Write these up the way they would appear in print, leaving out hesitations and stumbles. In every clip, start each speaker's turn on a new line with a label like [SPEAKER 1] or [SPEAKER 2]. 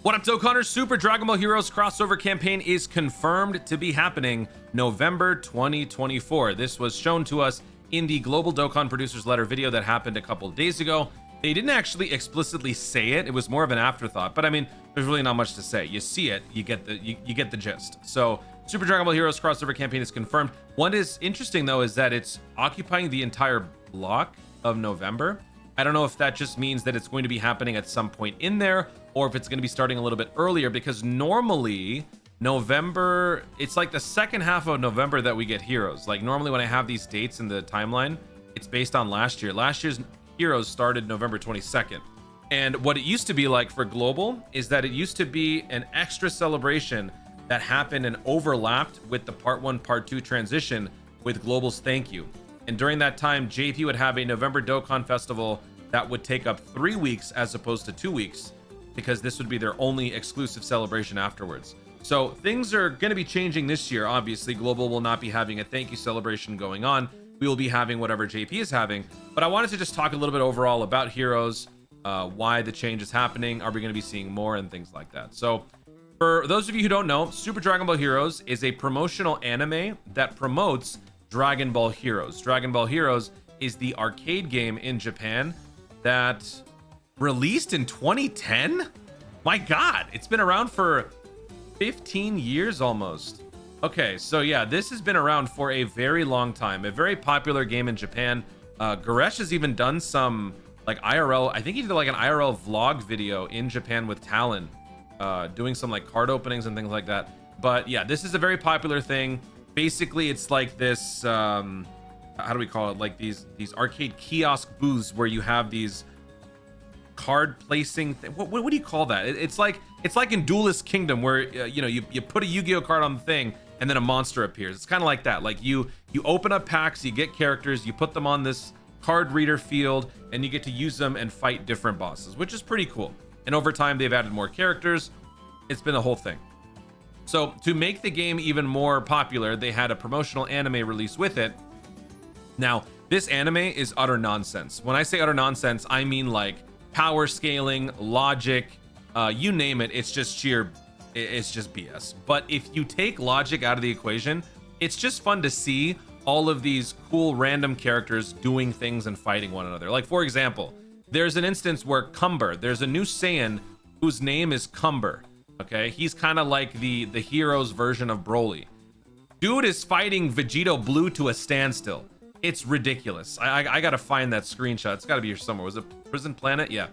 [SPEAKER 1] What up, Dokkaners? Super Dragon Ball Heroes crossover campaign is confirmed to be happening November 2024. This was shown to us in the Global Dokkan Producers Letter video that happened a couple of days ago. They didn't actually explicitly say it. It was more of an afterthought, but I mean, there's really not much to say. You see it, you get the gist. So Super Dragon Ball Heroes crossover campaign is confirmed. What is interesting though is that it's occupying the entire block of November. I don't know if that just means that it's going to be happening at some point in there, or if it's going to be starting a little bit earlier, because normally November, it's like the second half of November that we get Heroes. Like normally when I have these dates in the timeline, it's based on last year. Last year's Heroes started November 22nd. And what it used to be like for Global is that it used to be an extra celebration that happened and overlapped with the Part 1, Part 2 transition with Global's Thank You. And during that time, JP would have a November Dokkan Festival that would take up 3 weeks as opposed to 2 weeks, because this would be their only exclusive celebration afterwards. So things are going to be changing this year. Obviously, Global will not be having a thank you celebration going on. We will be having whatever JP is having. But I wanted to just talk a little bit overall about Heroes, why the change is happening. Are we going to be seeing more and things like that? So for those of you who don't know, Super Dragon Ball Heroes is a promotional anime that promotes Dragon Ball Heroes. Dragon Ball Heroes is the arcade game in Japan that released in 2010. My God, it's been around for 15 years almost. Okay, so yeah, this has been around for a very long time. A very popular game in Japan. Goresh has even done some like IRL, I think he did like an IRL vlog video in Japan with Talon, doing some like card openings and things like that. But yeah, this is a very popular thing. Basically, it's like this, how do we call it? Like these arcade kiosk booths where you have these card placing what do you call that? It's like in Duelist Kingdom where you put a Yu-Gi-Oh card on the thing and then a monster appears. It's kind of like that. Like you open up packs, you get characters, you put them on this card reader field, and you get to use them and fight different bosses, which is pretty cool. And over time, they've added more characters. It's been a whole thing. So to make the game even more popular, they had a promotional anime release with it. Now, this anime is utter nonsense. When I say utter nonsense, I mean like power scaling, logic, you name it. It's just it's just BS. But if you take logic out of the equation, it's just fun to see all of these cool random characters doing things and fighting one another. Like, for example, there's an instance where Cumber, there's a new Saiyan whose name is Cumber. Okay, he's kind of like the hero's version of Broly. Dude is fighting Vegito Blue to a standstill. It's ridiculous. I gotta find that screenshot. It's gotta be here somewhere. Was it Prison Planet? Yeah.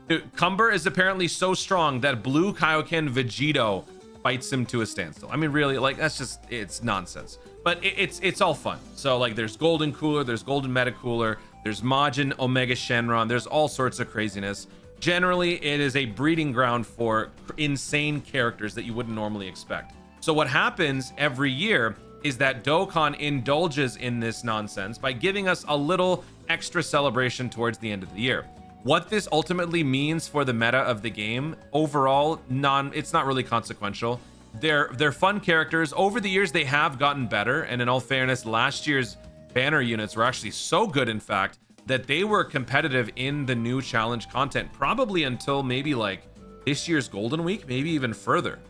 [SPEAKER 1] Dude, Cumber is apparently so strong that Blue Kaioken Vegito fights him to a standstill. I mean, really, like that's just, it's nonsense. But it's all fun. So like there's Golden Cooler, there's Golden Meta Cooler, there's Majin Omega Shenron, there's all sorts of craziness. Generally, it is a breeding ground for insane characters that you wouldn't normally expect. So what happens every year is that Dokkan indulges in this nonsense by giving us a little extra celebration towards the end of the year. What this ultimately means for the meta of the game, overall, it's not really consequential. They're fun characters. Over the years, they have gotten better. And in all fairness, last year's banner units were actually so good, in fact, that they were competitive in the new challenge content, probably until maybe like this year's Golden Week, maybe even further.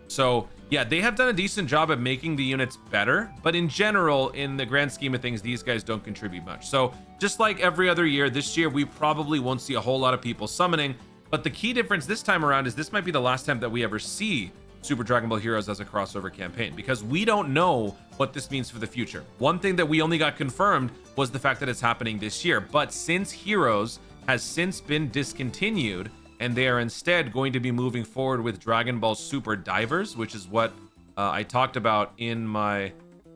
[SPEAKER 1] So yeah, they have done a decent job of making the units better, but in general, in the grand scheme of things, these guys don't contribute much. So just like every other year, this year, we probably won't see a whole lot of people summoning, but the key difference this time around is this might be the last time that we ever see Super Dragon Ball Heroes as a crossover campaign, because we don't know what this means for the future. One thing that we only got confirmed was the fact that it's happening this year, but since Heroes has since been discontinued and they are instead going to be moving forward with Dragon Ball Super Divers, which is what I talked about in my...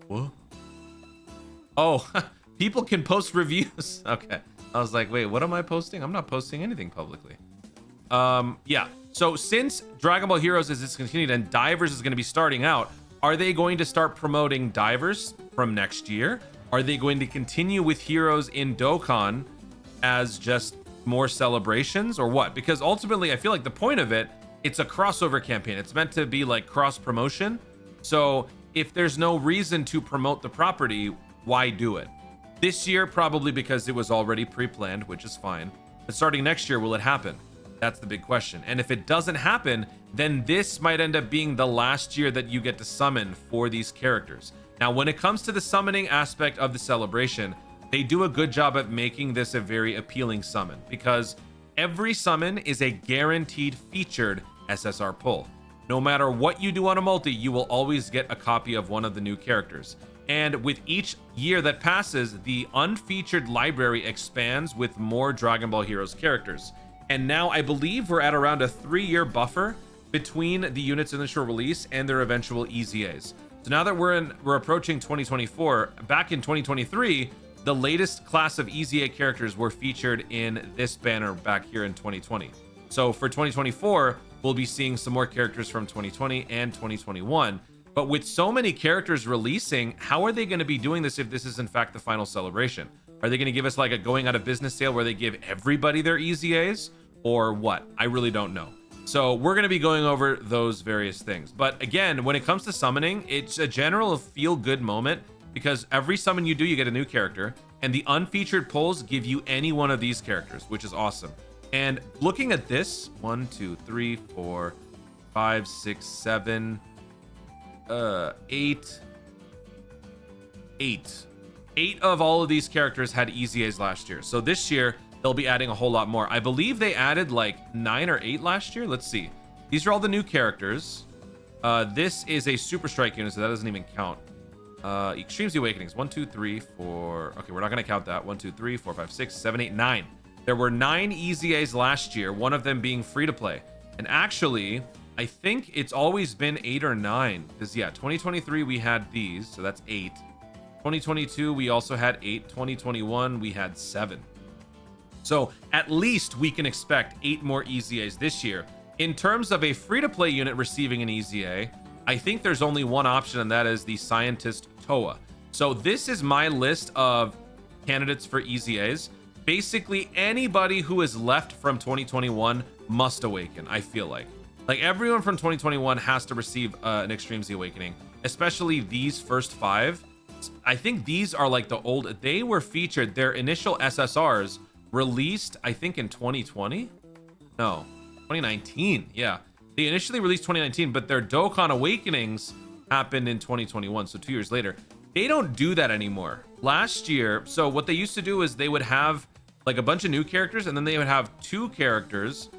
[SPEAKER 1] What? Oh, people can post reviews. Okay, I was like, wait, what am I posting? I'm not posting anything publicly. Yeah. So since Dragon Ball Heroes is discontinued and Divers is going to be starting out, are they going to start promoting Divers from next year? Are they going to continue with Heroes in Dokkan as just more celebrations or what? Because ultimately, I feel like the point of it, it's a crossover campaign. It's meant to be like cross promotion. So if there's no reason to promote the property, why do it? This year, probably because it was already pre-planned, which is fine. But starting next year, will it happen? That's the big question. And if it doesn't happen, then this might end up being the last year that you get to summon for these characters. Now, when it comes to the summoning aspect of the celebration, they do a good job at making this a very appealing summon, because every summon is a guaranteed featured SSR pull. No matter what you do on a multi, you will always get a copy of one of the new characters. And with each year that passes, the unfeatured library expands with more Dragon Ball Heroes characters. And now I believe we're at around a 3-year buffer between the unit's initial release and their eventual EZAs. So now that we're approaching 2024, back in 2023, the latest class of EZA characters were featured in this banner back here in 2020. So for 2024, we'll be seeing some more characters from 2020 and 2021. But with so many characters releasing, how are they going to be doing this if this is in fact the final celebration? Are they going to give us like a going out of business sale where they give everybody their EZAs, or what? I really don't know. So we're going to be going over those various things. But again, when it comes to summoning, it's a general feel-good moment, because every summon you do, you get a new character, and the unfeatured pulls give you any one of these characters, which is awesome. And looking at this, 1, 2, 3, 4, 5, 6, 7, 8 of all of these characters had EZAs last year. So this year they'll be adding a whole lot more. I believe they added like 9 or 8 last year. Let's see. These are all the new characters. This is a Super Strike unit, so that doesn't even count. Extreme Z Awakenings, 1, 2, 3, 4. Okay, we're not gonna count that. 1, 2, 3, 4, 5, 6, 7, 8, 9. There were 9 EZAs last year, one of them being free to play. And actually, I think it's always been 8 or 9. Because yeah, 2023 we had these, so that's 8. 2022 we also had 8. 2021 we had 7. So at least we can expect 8 more EZAs this year. In terms of a free-to-play unit receiving an EZA, I think there's only one option, and that is the Scientist Toa. So this is my list of candidates for EZAs. Basically, anybody who is left from 2021 must awaken, I feel like. Like, everyone from 2021 has to receive an Extreme Z Awakening, especially these first 5. I think these are like the old... They were featured, their initial SSRs released, I think, in 2020? No, 2019, yeah. They initially released 2019, but their Dokkan Awakenings happened in 2021, so 2 years later. They don't do that anymore. Last year, so what they used to do is they would have like a bunch of new characters, and then they would have 2 characters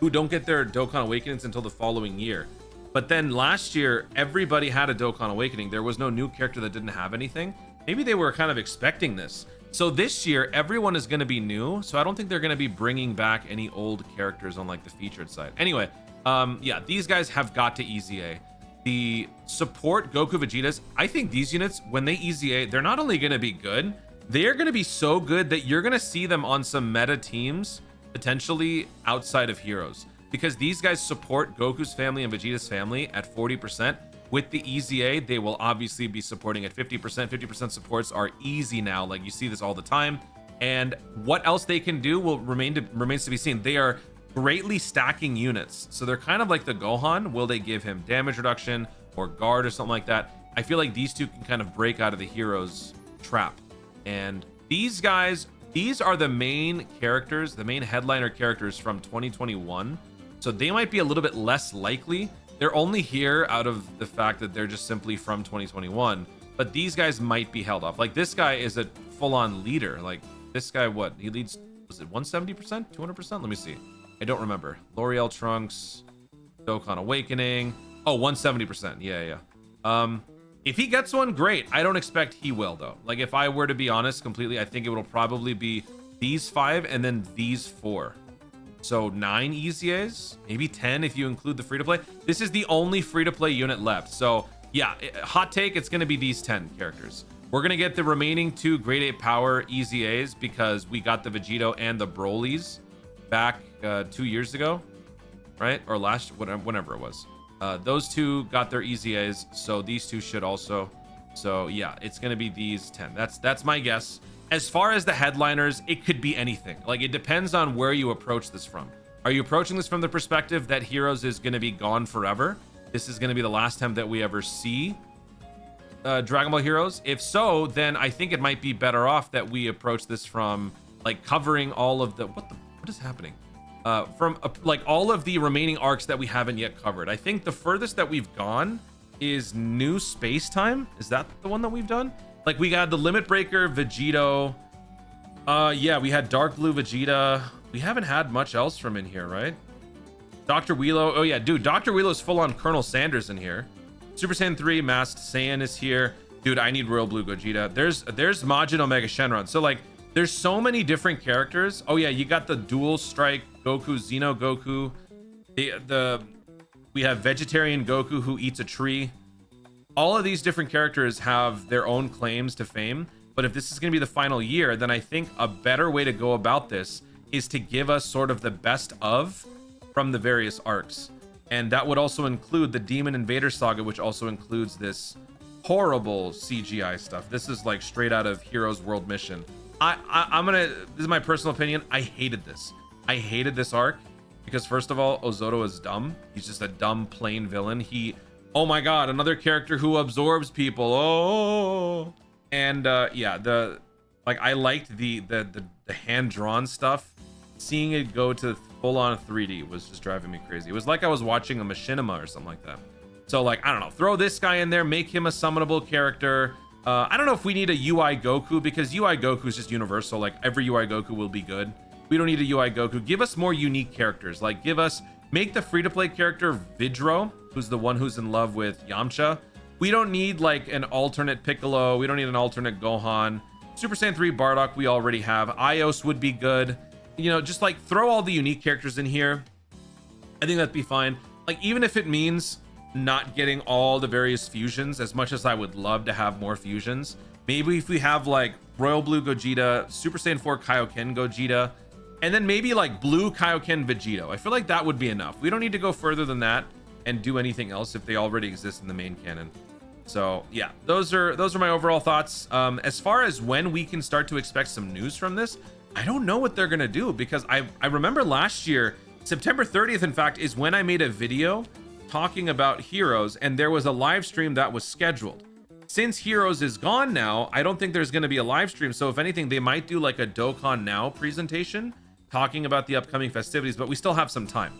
[SPEAKER 1] who don't get their Dokkan Awakenings until the following year. But then last year, everybody had a Dokkan Awakening. There was no new character that didn't have anything. Maybe they were kind of expecting this. So this year, everyone is going to be new, so I don't think they're going to be bringing back any old characters on like the featured side. Anyway, yeah, these guys have got to EZA. The support Goku Vegetas, I think these units, when they EZA, they're not only going to be good, they are going to be so good that you're going to see them on some meta teams, potentially outside of Heroes, because these guys support Goku's family and Vegeta's family at 40%. With the EZA, they will obviously be supporting at 50%. 50% supports are easy now. Like, you see this all the time. And what else they can do will remains to be seen. They are greatly stacking units. So they're kind of like the Gohan. Will they give him damage reduction or guard or something like that? I feel like these two can kind of break out of the Heroes trap. And these guys, these are the main characters, the main headliner characters from 2021. So they might be a little bit less likely. They're only here out of the fact that they're just simply from 2021. But these guys might be held off. Like, this guy is a full-on leader. Like, this guy, what? He leads, was it 170%? 200%? Let me see. I don't remember. L'Oreal Trunks, Dokkan Awakening. Oh, 170%. Yeah. If he gets one, great. I don't expect he will, though. Like, if I were to be honest completely, I think it will probably be these 5 and then these 4. So 9 EZAs, maybe 10 if you include the free-to-play. This is the only free-to-play unit left. So yeah, hot take, it's going to be these 10 characters. We're going to get the remaining 2 grade 8 power EZAs because we got the Vegito and the Brolys back 2 years ago, right? Or whenever it was. Those 2 got their EZAs, so these 2 should also. So yeah, it's going to be these 10. That's my guess. As far as the headliners, it could be anything. Like, it depends on where you approach this from. Are you approaching this from the perspective that Heroes is going to be gone forever? This is going to be the last time that we ever see Dragon Ball Heroes? If so, then I think it might be better off that we approach this from, like, covering all of the... What is happening? from like all of the remaining arcs that we haven't yet covered. I think the furthest that we've gone is New Space Time. Is that the one that we've done? Like we got the Limit Breaker Vegito. Yeah, we had Dark Blue Vegeta. We haven't had much else from in here, right? Dr. Wheelo. Oh yeah, dude, Dr. Wheelo's full on Colonel Sanders in here. Super Saiyan 3 Masked Saiyan is here. Dude, I need Royal Blue Gogeta. There's Majin Omega Shenron. So like there's so many different characters. Oh yeah, you got the Dual Strike Goku, Xeno Goku. We have Vegetarian Goku who eats a tree. All of these different characters have their own claims to fame. But if this is going to be the final year, then I think a better way to go about this is to give us sort of the best of from the various arcs. And that would also include the Demon Invader Saga, which also includes this horrible CGI stuff. This is like straight out of Heroes World Mission. This is my personal opinion. I hated this. I hated this arc because first of all, Ozoto is dumb. He's just a dumb, plain villain. Oh my God, another character who absorbs people. Oh. And yeah, I liked the hand-drawn stuff. Seeing it go to full-on 3D was just driving me crazy. It was like I was watching a machinima or something like that. So like, I don't know, throw this guy in there, make him a summonable character. I don't know if we need a UI Goku because UI Goku is just universal. Like every UI Goku will be good. We don't need a UI Goku. Give us more unique characters. Like make the free-to-play character Vidro, who's the one who's in love with Yamcha. We don't need like an alternate Piccolo. We don't need an alternate Gohan. Super Saiyan 3 Bardock we already have. Ios would be good. You know, just like throw all the unique characters in here. I think that'd be fine. Like even if it means not getting all the various fusions, as much as I would love to have more fusions. Maybe if we have like Royal Blue Gogeta, Super Saiyan 4 Kaioken Gogeta, and then maybe like Blue Kaioken Vegito. I feel like that would be enough. We don't need to go further than that and do anything else if they already exist in the main canon. So yeah, those are my overall thoughts. As far as when we can start to expect some news from this, I don't know what they're gonna do because I remember last year, September 30th, in fact, is when I made a video talking about Heroes, and there was a live stream that was scheduled. Since Heroes is gone now, I don't think there's gonna be a live stream. So if anything, they might do like a Dokkan Now presentation talking about the upcoming festivities, but we still have some time.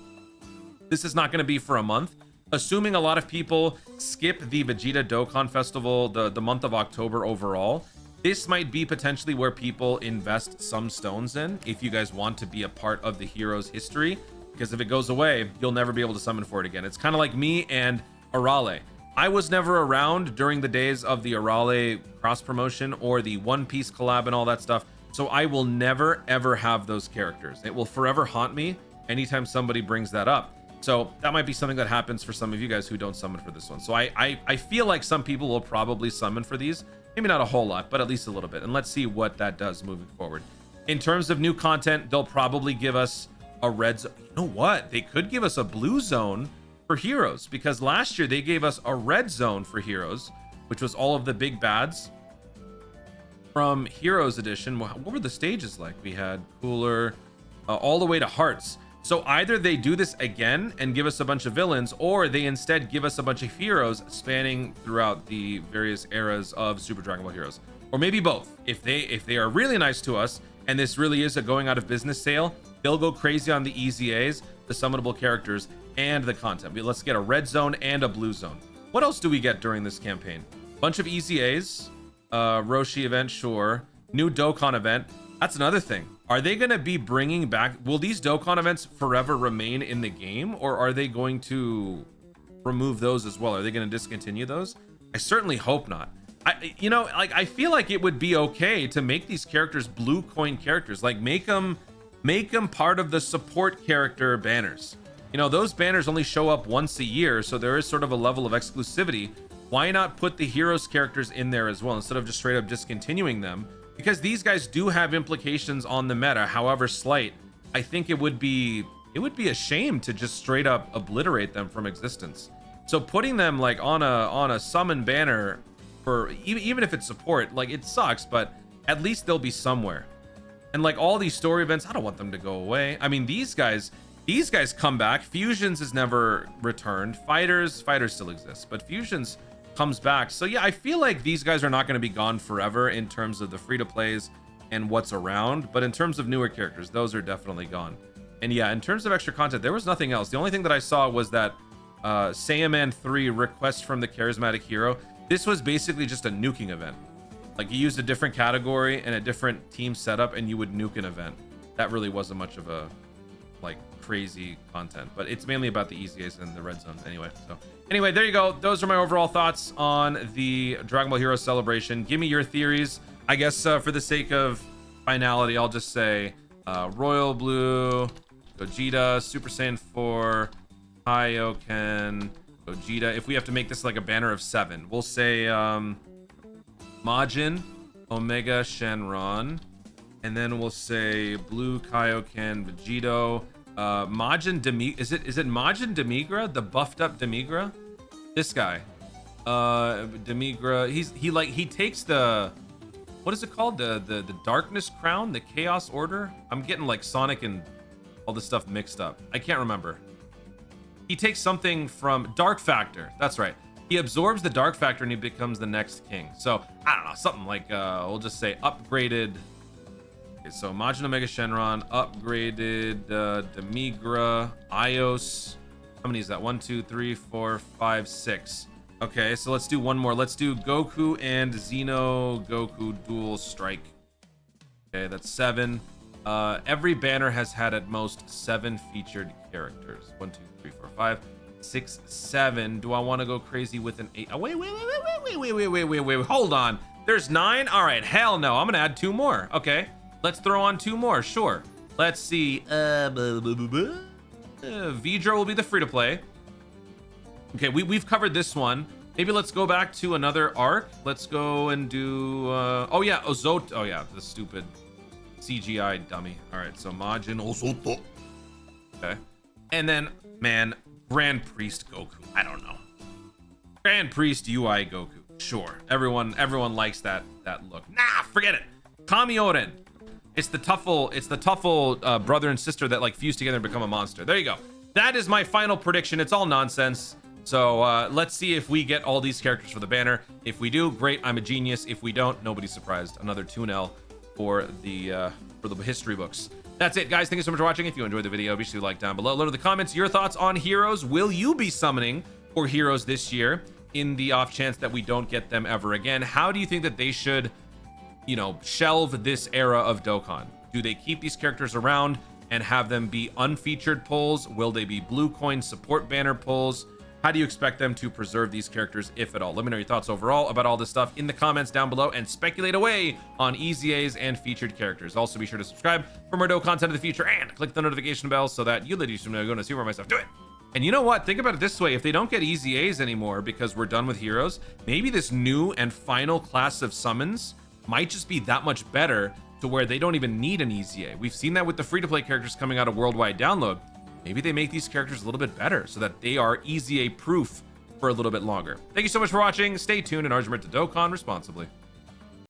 [SPEAKER 1] This is not gonna be for a month. Assuming a lot of people skip the Vegeta Dokkan Festival, the month of October overall, this might be potentially where people invest some stones in if you guys want to be a part of the Heroes history, because if it goes away, you'll never be able to summon for it again. It's kind of like me and Arale. I was never around during the days of the Arale cross promotion or the One Piece collab and all that stuff, so I will never ever have those characters. It will forever haunt me anytime somebody brings that up. So that might be something that happens for some of you guys who don't summon for this one. So I feel like some people will probably summon for these. Maybe not a whole lot, but at least a little bit. And let's see what that does moving forward. In terms of new content, they'll probably give us a red zone. You know what? They could give us a blue zone for Heroes, because last year they gave us a red zone for Heroes, which was all of the big bads from Heroes Edition. What were the stages like? We had Cooler, all the way to Hearts. So either they do this again and give us a bunch of villains, or they instead give us a bunch of heroes spanning throughout the various eras of Super Dragon Ball Heroes, or maybe both. If they are really nice to us and this really is a going out of business sale, they'll go crazy on the EZAs, the summonable characters, and the content. Let's get a red zone and a blue zone. What else do we get during this campaign? Bunch of EZAs, Roshi event, sure. New Dokkan event. That's another thing. Are they going to be bringing back, will these Dokkan events forever remain in the game, or are they going to remove those as well? Are they going to discontinue those? I certainly hope not. I feel like it would be okay to make these characters blue coin characters. Like make them part of the support character banners. You know, those banners only show up once a year, so there is sort of a level of exclusivity. Why not put the Heroes characters in there as well, instead of just straight up discontinuing them? Because these guys do have implications on the meta, however slight. I think it would be a shame to just straight up obliterate them from existence. So putting them like on a summon banner for even if it's support, like it sucks, but at least they'll be somewhere. And like all these story events, I don't want them to go away. I mean, these guys come back. Fusions is never returned. Fighters still exists, but Fusions comes back. So yeah, I feel like these guys are not going to be gone forever in terms of the free to plays and what's around, but in terms of newer characters, those are definitely gone. And yeah, in terms of extra content, there was nothing else. The only thing that I saw was that Saiyaman 3 request from the charismatic hero. This was basically just a nuking event. Like, you used a different category and a different team setup, and you would nuke an event. That really wasn't much of a like crazy content, but it's mainly about the easy A's and the red zones anyway. So anyway, there you go. Those are my overall thoughts on the Dragon Ball Heroes celebration. Give me your theories. I guess for the sake of finality, I'll just say Royal Blue, Gogeta, Super Saiyan 4, Kaioken, Gogeta. If we have to make this like a banner of 7, we'll say Majin, Omega Shenron, and then we'll say Blue Kaioken, Vegito, Majin Demi. Is it Majin Demigra, the buffed up Demigra? This guy, Demigra. He takes the, what is it called? The Darkness Crown, the Chaos Order. I'm getting like Sonic and all this stuff mixed up. I can't remember. He takes something from Dark Factor. That's right. He absorbs the Dark Factor and he becomes the next king. So I don't know, something like we'll just say upgraded. Okay, so Majin Omega Shenron, upgraded Demigra, Ios. How many is that? 1, 2, 3, 4, 5, 6. Okay, so let's do one more. Let's do Goku and Xeno Goku Dual Strike. Okay, that's 7. Every banner has had at most 7 featured characters. 1, 2, 3, 4, 5, 6, 7. Do I want to go crazy with an 8? Oh, wait. Hold on. There's 9? All right, hell no. I'm going to add 2 more. Okay, let's throw on 2 more. Sure. Let's see. Vidra will be the free-to-play. Okay, we've covered this one. Maybe let's go back to another arc. Let's go and do... oh, yeah, Ozoto. Oh, yeah, the stupid CGI dummy. All right, so Majin Ozoto. Okay. And then, man, Grand Priest Goku. I don't know. Grand Priest UI Goku. Sure. Everyone likes that look. Nah, forget it. Kamioren. It's the Tuffle brother and sister that like fuse together and become a monster. There you go. That is my final prediction. It's all nonsense. So let's see if we get all these characters for the banner. If we do, great. I'm a genius. If we don't, nobody's surprised. Another 2-0 for the history books. That's it, guys. Thank you so much for watching. If you enjoyed the video, be sure to like down below. Load in the comments your thoughts on heroes. Will you be summoning for heroes this year in the off chance that we don't get them ever again? How do you think that they should, you know, shelve this era of Dokkan? Do they keep these characters around and have them be unfeatured pulls? Will they be blue coin support banner pulls? How do you expect them to preserve these characters, if at all? Let me know your thoughts overall about all this stuff in the comments down below and speculate away on EZAs and featured characters. Also, be sure to subscribe for more Dokkan content in the future and click the notification bell so that you ladies know going to see more of my stuff. Do it! And you know what? Think about it this way. If they don't get EZAs anymore because we're done with heroes, maybe this new and final class of summons might just be that much better to where they don't even need an EZA. We've seen that with the free-to-play characters coming out of worldwide download. Maybe they make these characters a little bit better so that they are EZA proof for a little bit longer. Thank you so much for watching. Stay tuned and Arjumert to Dokkan responsibly.